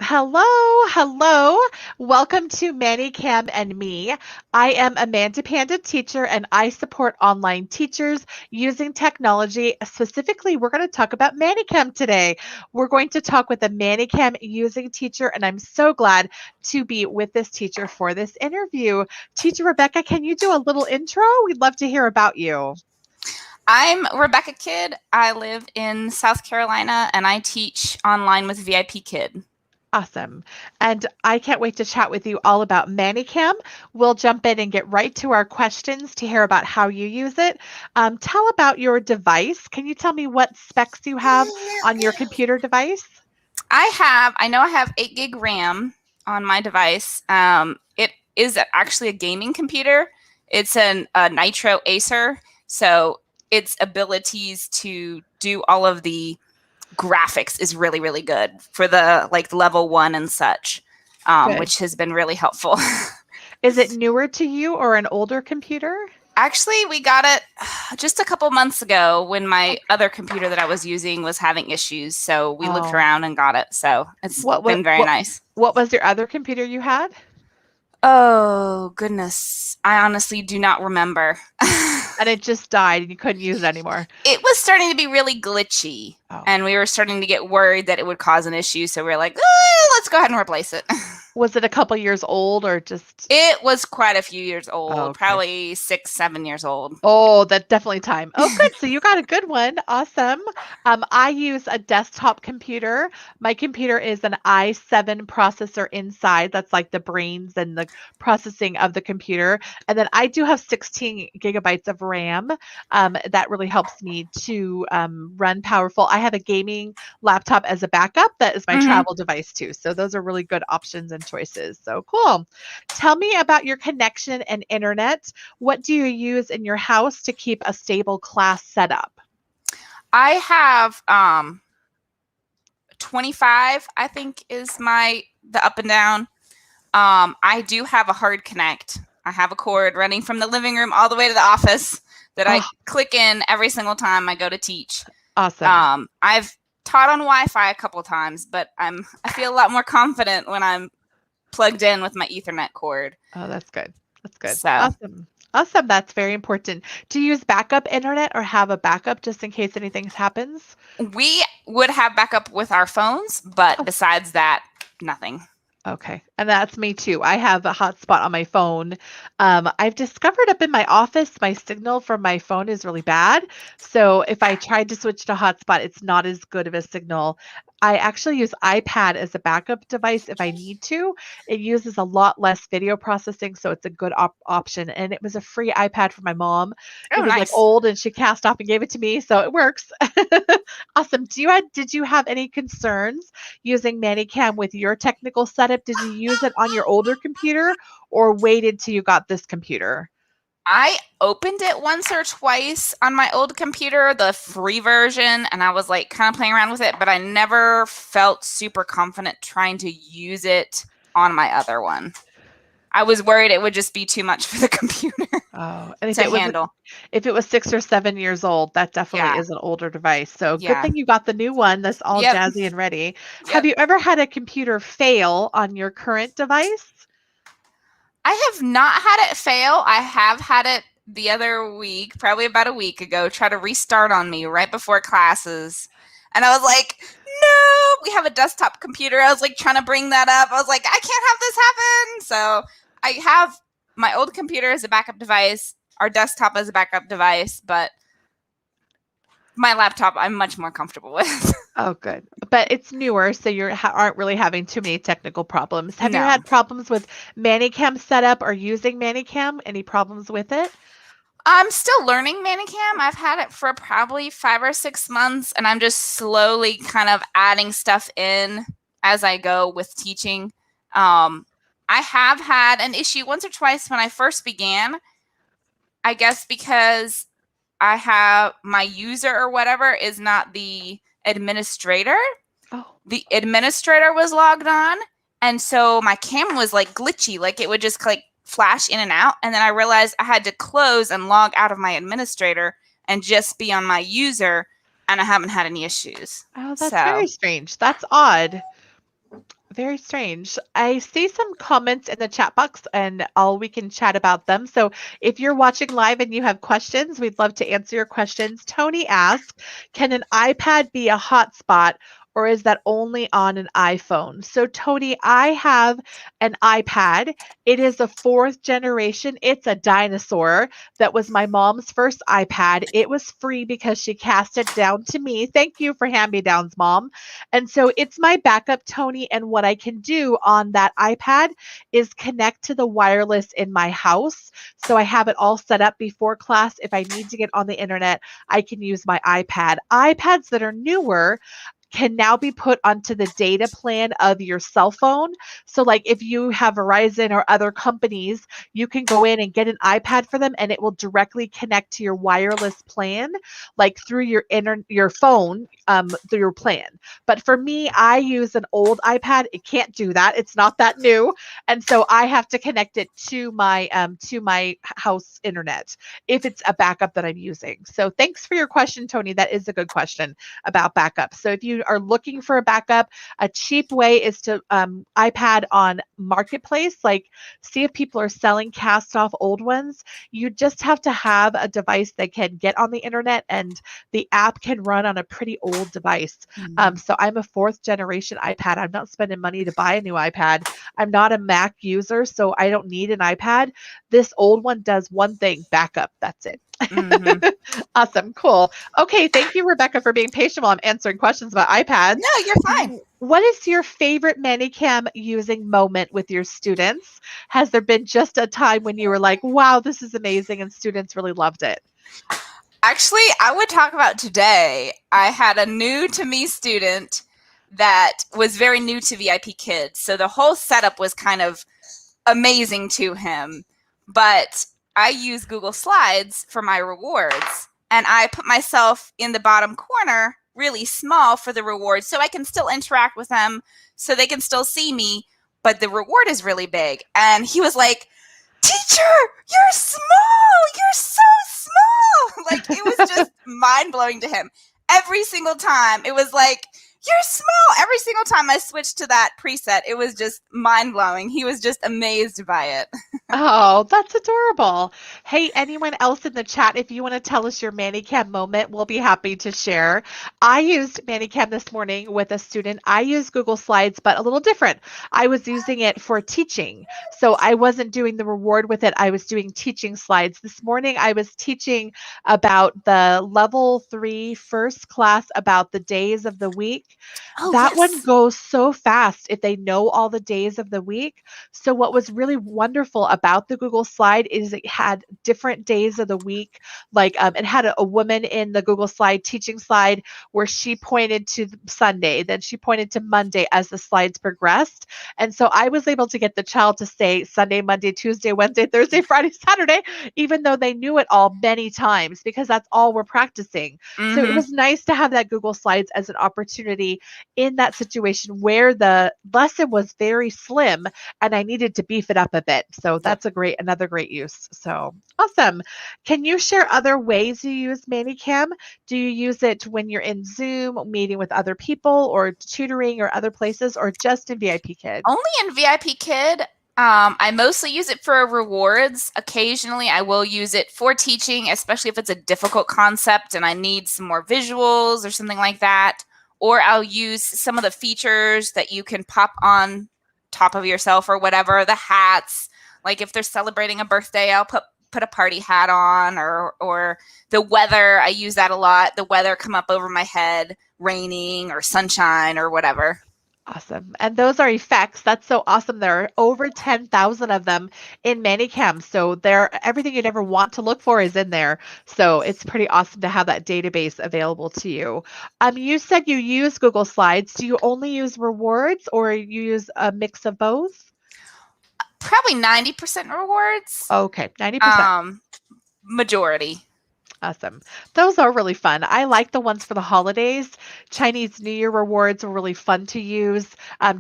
Hello, hello. Welcome to ManyCam and Me. I am Amanda Panda teacher and I support online teachers using technology. Specifically, we're going to talk about ManyCam today. We're going to talk with a ManyCam using teacher and I'm so glad to be with this teacher for this interview. Teacher Rebecca, can you do a little intro? We'd love to hear about you. I'm Rebekah K. I live in South Carolina and I teach online with VIP Kid. Awesome. And I can't wait to chat with you all about ManyCam. We'll jump in and get right to our questions to hear about how you use it. Tell about your device. Can you tell me what specs you have on your computer device? I know I have 8 gig RAM on my device. It is actually a gaming computer. It's a Nitro Acer. So its abilities to do all of the graphics is really, really good for the level 1 and such, Good. which has been really helpful. Is it newer to you or an older computer? Actually, we got it just a couple months ago when my other computer that I was using was having issues. So we looked Oh, around and got it. So it's what what been very what nice. what was your other computer you had? Oh, goodness. I honestly do not remember. And it just died and you couldn't use it anymore. It was starting to be really glitchy. Oh. And we were starting to get worried that it would cause an issue. So we were like, let's go ahead and replace it. Was it a couple years old or just It was quite a few years Oh, old, okay. probably 6, 7 years old. Oh, that's definitely time. Oh, good. So you got a good one. Awesome. I use a desktop computer. My computer is an i7 processor inside. That's like the brains and the processing of the computer. And then I do have 16 gigabytes of RAM. That really helps me to run powerful. I have a gaming laptop as a backup. That is my Mm-hmm. travel device too. So those are really good options and choices. So cool. Tell me about your connection and internet. What do you use in your house to keep a stable class setup? I have 25, I think is the up and down. I do have a hard connect. I have a cord running from the living room all the way to the office that I Oh, click in every single time I go to teach. awesome. I've taught on Wi-Fi a couple of times, but I feel a lot more confident when I'm plugged in with my Ethernet cord. Oh, that's good. That's good. So Awesome. Awesome. That's very important. Do you use backup internet or have a backup just in case anything happens? we would have backup with our phones, but Oh, besides that, nothing. okay. And that's me too. I have a hotspot on my phone. I've discovered up in my office, my signal from my phone is really bad. So if I tried to switch to hotspot, it's not as good of a signal. I actually use iPad as a backup device if I need to. It uses a lot less video processing, so it's a good option. And it was a free iPad for my mom. It Oh, was like nice. old and she cast off and gave it to me, so it works. Awesome. Did you have any concerns using ManyCam with your technical setup? Did you use it on your older computer or waited till you got this computer? I opened it once or twice on my old computer, the free version, and I was like kind of playing around with it, but I never felt super confident trying to use it on my other one. I was worried it would just be too much for the computer Oh, and to handle. if it was 6 or 7 years old, that definitely Yeah. is an older device. So good Yeah. thing you got the new one that's all Yep. jazzy and ready. Have Yep. you ever had a computer fail on your current device? I have not had it fail. I have had it the other week, probably about a week ago, try to restart on me right before classes. And I was like, no, we have a desktop computer. I was like trying to bring that up. I was like, I can't have this happen. So I have my old computer as a backup device, our desktop as a backup device, but my laptop I'm much more comfortable with. Oh, good. But it's newer, so you aren't really having too many technical problems. Have you No. had problems with ManyCam setup or using ManyCam? Any problems with it? I'm still learning ManyCam. I've had it for probably 5 or 6 months, and I'm just slowly kind of adding stuff in as I go with teaching. I have had an issue once or twice when I first began, I guess because I have my user or whatever is not the administrator. Oh, The administrator was logged on, and so my camera was like glitchy, like it would just like flash in and out. And then I realized I had to close and log out of my administrator and just be on my user, and I haven't had any issues. oh, that's So very strange. That's odd. Very strange. I see some comments in the chat box and we can chat about them. So if you're watching live and you have questions, we'd love to answer your questions. Tony asks, can an iPad be a hotspot or is that only on an iPhone? So Tony, I have an iPad. It is a fourth generation. It's a dinosaur. That was my mom's first iPad. It was free because she cast it down to me. Thank you for hand-me-downs, Mom. And so it's my backup, Tony. And what I can do on that iPad is connect to the wireless in my house. So I have it all set up before class. If I need to get on the internet, I can use my iPad. iPads that are newer can now be put onto the data plan of your cell phone. So, like if you have Verizon or other companies, you can go in and get an iPad for them, and it will directly connect to your wireless plan, like through your phone, through your plan. But for me, I use an old iPad. It can't do that. It's not that new, and so I have to connect it to my house internet if it's a backup that I'm using. So, thanks for your question, Tony. That is a good question about backup. So if you are looking for a backup, a cheap way is to iPad on Marketplace, like see if people are selling cast off old ones. You just have to have a device that can get on the internet and the app can run on a pretty old device. So I'm a fourth generation iPad. I'm not spending money to buy a new iPad. I'm not a Mac user, so I don't need an iPad. This old one does one thing, backup. That's it. Awesome. Cool. Okay. Thank you, Rebekah, for being patient while I'm answering questions about iPads. No, you're fine. What is your favorite ManyCam using moment with your students? Has there been just a time when you were like, wow, this is amazing, and students really loved it? Actually, I would talk about today. I had a new to me student that was very new to VIP Kids. So the whole setup was kind of amazing to him. But I use Google Slides for my rewards. And I put myself in the bottom corner really small for the rewards so I can still interact with them, so they can still see me. But the reward is really big. And he was like, teacher, you're small. You're so small. Like, it was just mind blowing to him. Every single time it was like, you're small. Every single time I switched to that preset, it was just mind blowing. He was just amazed by it. Oh, that's adorable. Hey, anyone else in the chat, if you want to tell us your ManyCam moment, we'll be happy to share. I used ManyCam this morning with a student. I used Google Slides, but a little different. I was using it for teaching. So I wasn't doing the reward with it. I was doing teaching slides. This morning, I was teaching about the level 3 first class about the days of the week. Oh, That yes. one goes so fast if they know all the days of the week. So what was really wonderful about the Google slide is it had different days of the week. Like it had a woman in the Google slide teaching slide where she pointed to Sunday, then she pointed to Monday as the slides progressed. And so I was able to get the child to say Sunday, Monday, Tuesday, Wednesday, Thursday, Friday, Saturday, even though they knew it all many times because that's all we're practicing. So it was nice to have that Google Slides as an opportunity in that situation where the lesson was very slim and I needed to beef it up a bit. So that's another great use. So awesome. Can you share other ways you use ManyCam? Do you use it when you're in Zoom, meeting with other people, or tutoring or other places, or just in VIP Kid? Only in VIP Kid. I mostly use it for rewards. Occasionally, I will use it for teaching, especially if it's a difficult concept and I need some more visuals or something like that. Or I'll use some of the features that you can pop on top of yourself or whatever, the hats. Like if they're celebrating a birthday, I'll put a party hat on, or the weather. I use that a lot. The weather come up over my head, raining or sunshine or whatever. Awesome. And those are effects. That's so awesome. There are over 10,000 of them in ManyCam. So everything you'd ever want to look for is in there. So it's pretty awesome to have that database available to you. You said you use Google Slides. Do you only use rewards or you use a mix of both? Probably 90% rewards. Okay, 90%. Majority. Awesome. Those are really fun. I like the ones for the holidays. Chinese New Year rewards are really fun to use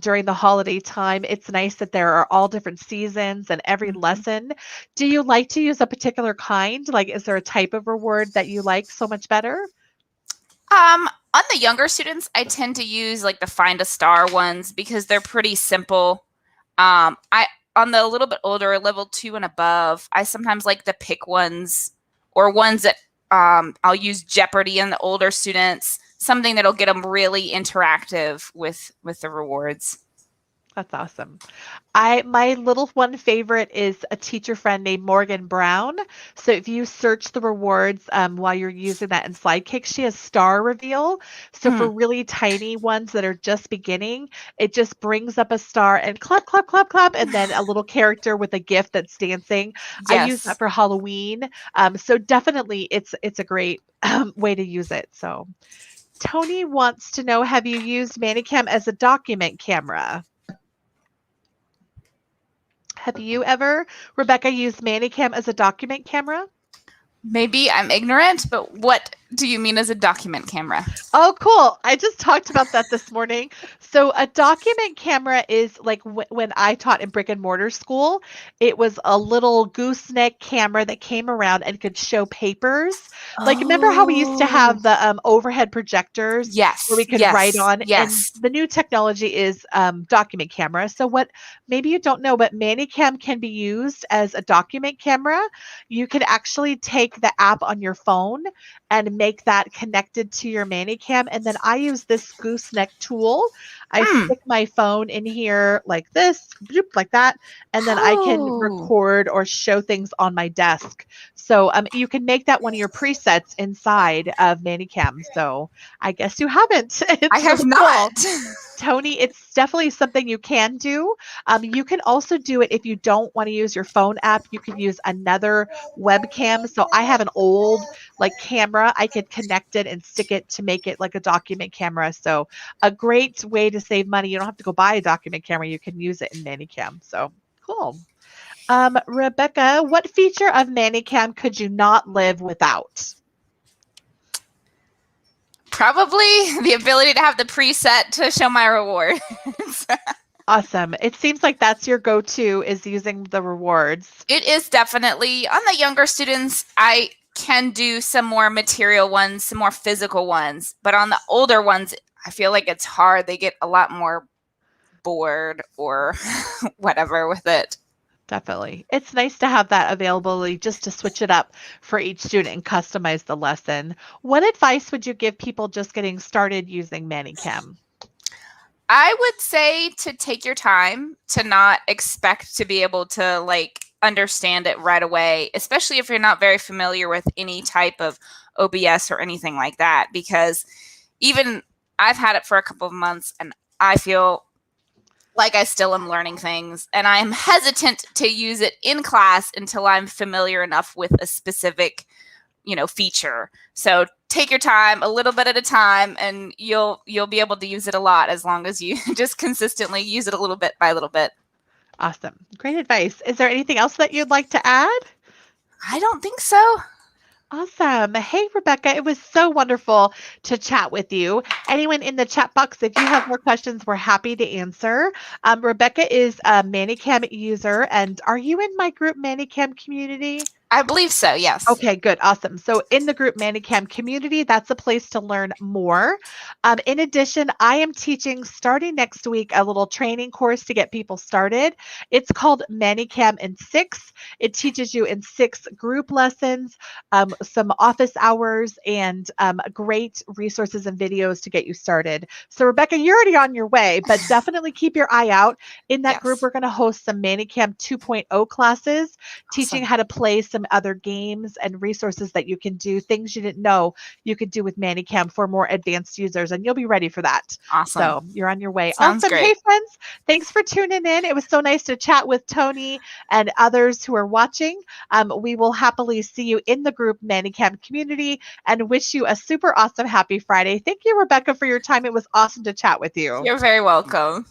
during the holiday time. It's nice that there are all different seasons and every lesson. Do you like to use a particular kind? Like, is there a type of reward that you like so much better? On the younger students, I tend to use like the find a star ones because they're pretty simple. I On the little bit older, level 2 and above, I sometimes like the pick ones or ones that I'll use Jeopardy in the older students, something that'll get them really interactive with the rewards. That's awesome. My little one favorite is a teacher friend named Morgan Brown. So if you search the rewards while you're using that in Sidekick, she has star reveal. So for Mm, really tiny ones that are just beginning, it just brings up a star and clap, clap, clap, clap, and then a little character with a gift that's dancing. I use that yes. for Halloween. So definitely it's a great way to use it. So Tony wants to know, have you used ManyCam as a document camera? Have you ever, Rebecca, used ManyCam as a document camera? Maybe I'm ignorant, but what do you mean as a document camera? Oh, cool. I just talked about that this morning. So, a document camera is like when I taught in brick and mortar school, it was a little gooseneck camera that came around and could show papers. Like, remember how we used to Oh, have the overhead projectors where we yes, could write yes, on? And yes. the new technology is document camera. So, what maybe you don't know, but ManyCam can be used as a document camera. You can actually take the app on your phone and make that connected to your ManyCam. And then I use this gooseneck tool. I Hmm. stick my phone in here like this, bloop, like that, and then I can Oh, record or show things on my desk. So you can make that one of your presets inside of ManyCam. So I guess you haven't. I It's have really not. cool. Tony, it's definitely something you can do. You can also do it if you don't want to use your phone app. You can use another webcam. So I have an old like camera. I could connect it and stick it to make it like a document camera. So a great way to save money. You don't have to go buy a document camera. You can use it in ManyCam. So cool. Rebecca, what feature of ManyCam could you not live without? Probably the ability to have the preset to show my rewards. Awesome. It seems like that's your go-to is using the rewards. It is definitely on the younger students. I can do some more material ones, some more physical ones, but on the older ones, I feel like it's hard. They get a lot more bored or whatever with it. Definitely. It's nice to have that availability just to switch it up for each student and customize the lesson. What advice would you give people just getting started using ManyCam? I would say to take your time, to not expect to be able to like understand it right away, especially if you're not very familiar with any type of OBS or anything like that, because even I've had it for a couple of months and I feel like I still am learning things and I'm hesitant to use it in class until I'm familiar enough with a specific, feature. So take your time a little bit at a time and you'll be able to use it a lot as long as you just consistently use it a little bit by little bit. Awesome. Great advice. Is there anything else that you'd like to add? I don't think so. Awesome. Hey, Rebecca, it was so wonderful to chat with you. Anyone in the chat box, if you have more questions, we're happy to answer. Rebecca is a ManyCam user, and are you in my group ManyCam community? I believe so, yes. Okay, good. Awesome. So in the group ManyCam community, that's a place to learn more. In addition, I am teaching starting next week a little training course to get people started. It's called ManyCam in 6. It teaches you in 6 group lessons, some office hours, and great resources and videos to get you started. So Rebecca, you're already on your way, but definitely keep your eye out. In that group, Yes. we're going to host some ManyCam 2.0 classes, teaching Awesome. how to play some other games and resources that you can do, things you didn't know you could do with ManyCam for more advanced users, and you'll be ready for that. Awesome. So you're on your way. Sounds Awesome. Hey, great. friends, thanks for tuning in. It was so nice to chat with Tony and others who are watching. We will happily see you in the group ManyCam community and wish you a super awesome happy Friday. Thank you, Rebecca, for your time. It was awesome to chat with you. You're very welcome.